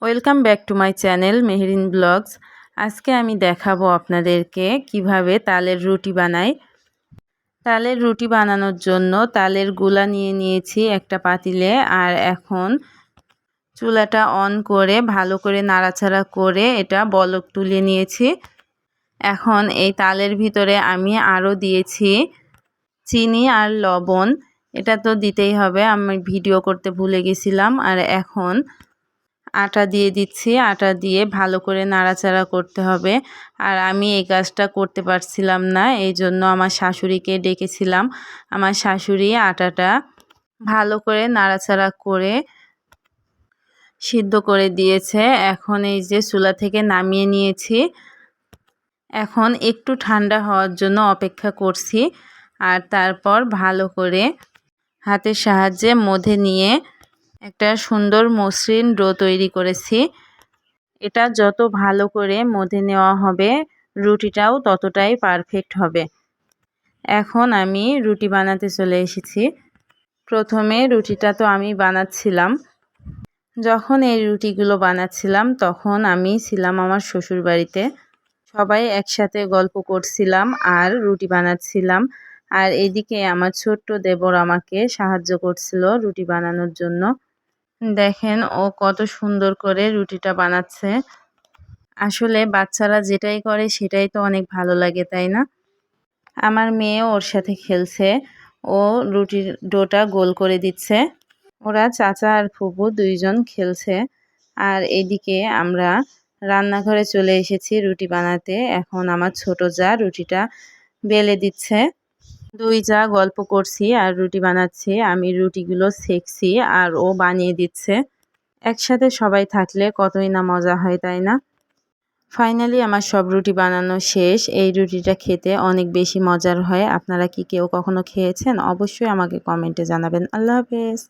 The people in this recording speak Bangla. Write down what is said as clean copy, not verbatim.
Welcome back to my channel Meherin vlogs. আজকে আমি দেখাবো আপনাদেরকে কিভাবে তালের রুটি বানাই। তালের রুটি বানানোর জন্য তালের গুলা নিয়ে নিয়েছি একটা পাতিলে, আর এখন চুলাটা অন করে ভালো করে নাড়াচাড়া করে এটা বলক তুলে নিয়েছি। এখন এই তালের ভিতরে আমি আরও দিয়েছি চিনি আর লবণ। এটা তো দিতেই হবে, আমি ভিডিও করতে ভুলে গেছিলাম। আর এখন আটা দিয়ে দিচ্ছি, আটা দিয়ে ভালো করে নাড়াচাড়া করতে হবে। আর আমি এই কাজটা করতে পারছিলাম না, এই জন্য আমার শাশুড়িকে ডেকেছিলাম। আমার শাশুড়ি আটাটা ভালো করে নাড়াচাড়া করে সিদ্ধ করে দিয়েছে। এখন এই যে চুলা থেকে নামিয়ে নিয়েছি, এখন একটু ঠান্ডা হওয়ার জন্য অপেক্ষা করছি। আর তারপর ভালো করে হাতের সাহায্যে মধ্যে নিয়ে একটা সুন্দর মসৃণ ডো তৈরি করেছি। এটা যত ভালো করে মধ্যে নেওয়া হবে রুটিটাও ততটাই পারফেক্ট হবে। এখন আমি রুটি বানাতে চলে এসেছি। প্রথমে রুটিটা তো আমি বানাচ্ছিলাম। যখন এই রুটিগুলো বানাচ্ছিলাম তখন আমি ছিলাম আমার শ্বশুর বাড়িতে। সবাই একসাথে গল্প করছিলাম আর রুটি বানাচ্ছিলাম। আর এদিকে আমার ছোট্ট দেবর আমাকে সাহায্য করছিল রুটি বানানোর জন্য। দেখেন ও কত সুন্দর করে রুটিটা বানাচ্ছে। আসলে বাচ্চারা যেটাই করে সেটাই তো অনেক ভালো লাগে, তাই না? আমার মেয়ে ওর সাথে খেলছে, ও রুটির ডোটা গোল করে দিচ্ছে। ওরা চাচা আর ফুপু দুইজন খেলছে। আর এদিকে আমরা রান্নাঘরে চলে এসেছি রুটি বানাতে। এখন আমার ছোট জা রুটিটা বেলে দিচ্ছে। দুই জা গল্প করছি আর রুটি বানাচ্ছি। আমি রুটিগুলো সেকছি আর ও বানিয়ে দিচ্ছে। একসাথে সবাই থাকলে কতই না মজা হয়, তাই না? ফাইনালি আমার সব রুটি বানানো শেষ। এই রুটিটা খেতে অনেক বেশি মজার হয়। আপনারা কি কেউ কখনো খেয়েছেন? অবশ্যই আমাকে কমেন্টে জানাবেন। আল্লাহ হাফেজ।